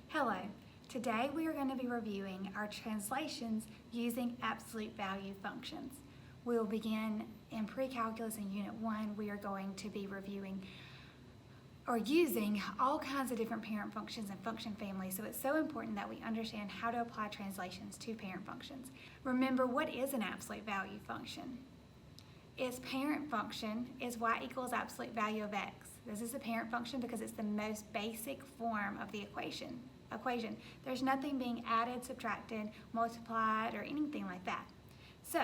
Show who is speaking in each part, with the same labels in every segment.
Speaker 1: Hello, today we are going to be reviewing our translations using absolute value functions. We will begin in pre-calculus in Unit 1. We are going to be reviewing or using all kinds of different parent functions and function families, so it's so important that we understand how to apply translations to parent functions. Remember, what is an absolute value function? Its parent function is y equals absolute value of x. This is a parent function because it's the most basic form of the equation. There's nothing being added, subtracted, multiplied, or anything like that. So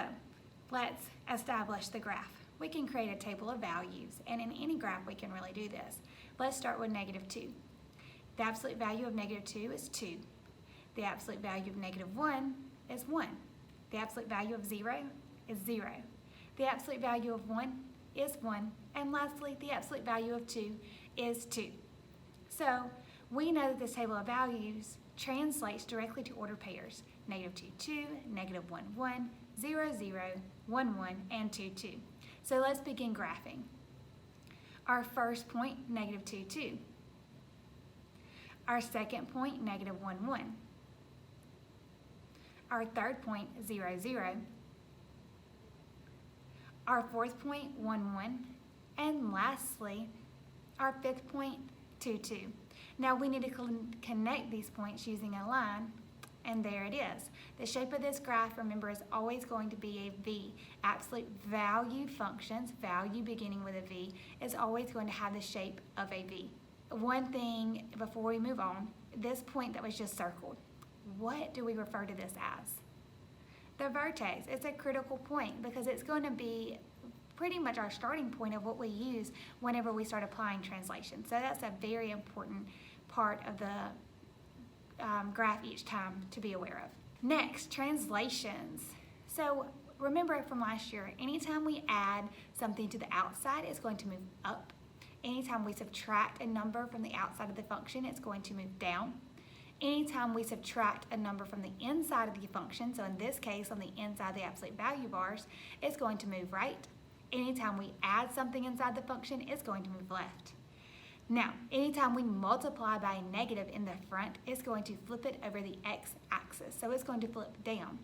Speaker 1: let's establish the graph. We can create a table of values, and in any graph we can really do this. Let's start with -2. The absolute value of -2 is 2. The absolute value of -1 is 1. The absolute value of 0 is 0. The absolute value of 1 is 1. And lastly, the absolute value of 2 is 2. So we know that this table of values translates directly to ordered pairs: -2, 2, -1, 1, 0, 0, 1, 1, and 2, 2. So let's begin graphing. Our first point, -2, 2. Our second point, -1, 1. Our third point, 0, 0. Our fourth point, 1, 1. And lastly, our fifth point, 2, 2. Now we need to connect these points using a line, and there it is. The shape of this graph, remember, is always going to be a V. Absolute value functions, value beginning with a V, is always going to have the shape of a V. One thing before we move on, this point that was just circled, what do we refer to this as? The vertex. It's a critical point because it's going to be pretty much our starting point of what we use whenever we start applying translation. So that's a very important part of the graph each time to be aware of. Next, translations. So remember from last year, anytime we add something to the outside, it's going to move up. Anytime we subtract a number from the outside of the function, it's going to move down. Anytime we subtract a number from the inside of the function, so in this case on the inside of the absolute value bars, it's going to move right. Anytime we add something inside the function, it's going to move left. Now, anytime we multiply by a negative in the front, it's going to flip it over the x-axis, so it's going to flip down.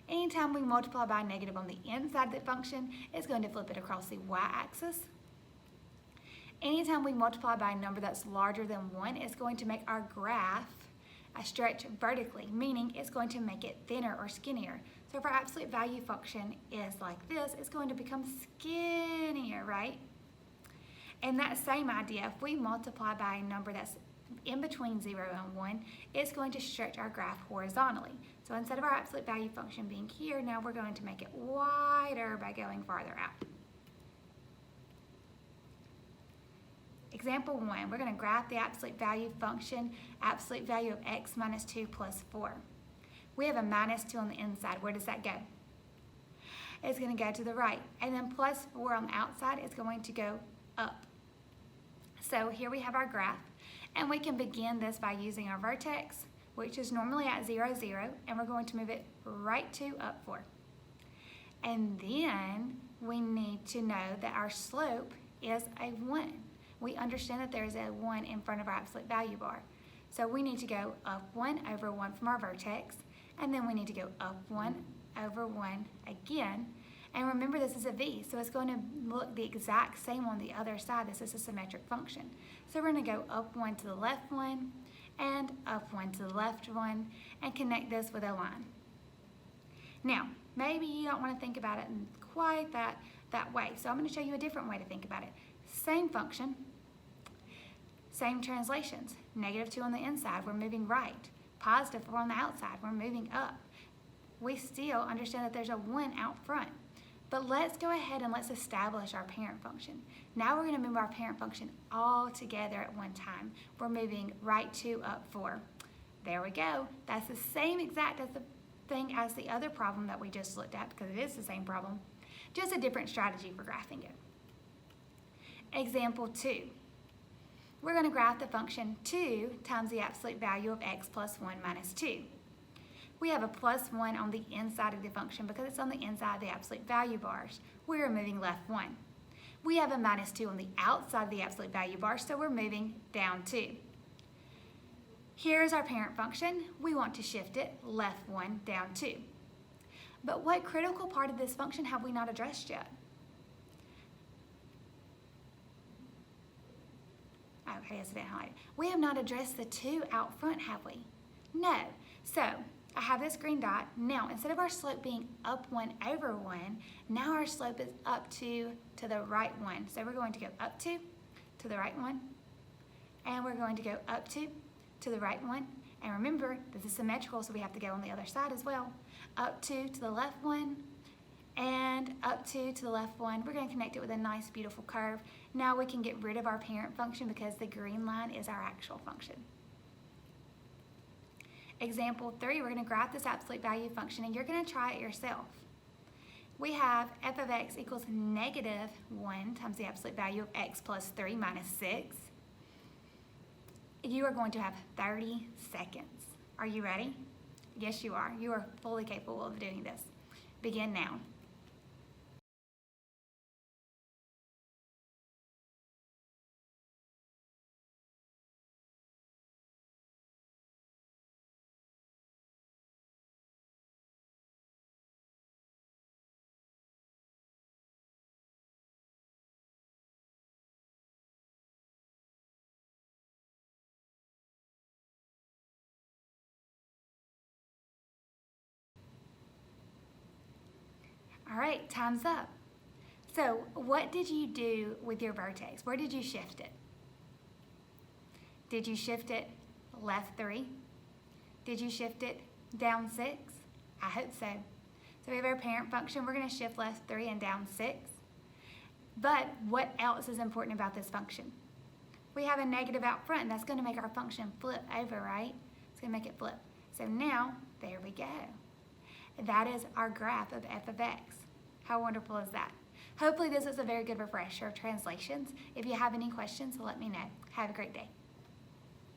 Speaker 1: Anytime we multiply by a negative on the inside of the function, it's going to flip it across the y-axis. Anytime we multiply by a number that's larger than 1, it's going to make our graph stretch vertically, meaning it's going to make it thinner or skinnier. So if our absolute value function is like this, it's going to become skinnier, right? And that same idea, if we multiply by a number that's in between 0 and 1, it's going to stretch our graph horizontally. So instead of our absolute value function being here, now we're going to make it wider by going farther out. Example 1, we're going to graph the absolute value function, absolute value of x minus 2 plus 4. We have a -2 on the inside. Where does that go? It's going to go to the right. And then plus 4 on the outside is going to go up. So here we have our graph. And we can begin this by using our vertex, which is normally at 0, 0. And we're going to move it right 2, up 4. And then we need to know that our slope is a 1. We understand that there is a 1 in front of our absolute value bar. So we need to go up 1 over 1 from our vertex, and then we need to go up 1 over 1 again. And remember, this is a V, so it's going to look the exact same on the other side. This is a symmetric function. So we're going to go up 1 to the left 1, and up 1 to the left 1, and connect this with a line. Now, maybe you don't want to think about it in quite that way, so I'm going to show you a different way to think about it. Same function, same translations. -2 on the inside, we're moving right. +4 on the outside, we're moving up. We still understand that there's a 1 out front. But let's go ahead and let's establish our parent function. Now we're going to move our parent function all together at one time. We're moving right 2, up 4. There we go. That's the same exact thing as the other problem that we just looked at, because it is the same problem, just a different strategy for graphing it. Example 2. We're going to graph the function 2 times the absolute value of x plus 1 minus 2. We have a plus 1 on the inside of the function because it's on the inside of the absolute value bars. We're moving left 1. We have a -2 on the outside of the absolute value bar, so we're moving down 2. Here's our parent function. We want to shift it left 1, down 2. But what critical part of this function have we not addressed yet? Okay, yes, I didn't highlight it. We have not addressed the 2 out front, have we? No. So I have this green dot. Now, instead of our slope being up 1 over 1, now our slope is up 2 to the right 1. So we're going to go up 2 to the right 1, and we're going to go up 2 to the right 1. And remember, this is symmetrical, so we have to go on the other side as well. Up 2 to the left 1, and up 2 to the left 1. We're going to connect it with a nice, beautiful curve. Now we can get rid of our parent function because the green line is our actual function. Example 3, we're going to graph this absolute value function, and you're going to try it yourself. We have f of x equals negative 1 times the absolute value of x plus 3 minus 6. You are going to have 30 seconds. Are you ready? Yes, you are. You are fully capable of doing this. Begin now. All right, time's up. So what did you do with your vertex? Where did you shift it? Did you shift it left 3? Did you shift it down 6? I hope so. So we have our parent function. We're going to shift left 3 and down 6. But what else is important about this function? We have a negative out front, and that's going to make our function flip over, right? It's going to make it flip. So now, there we go. That is our graph of f of x. How wonderful is that? Hopefully this is a very good refresher of translations. If you have any questions, let me know. Have a great day.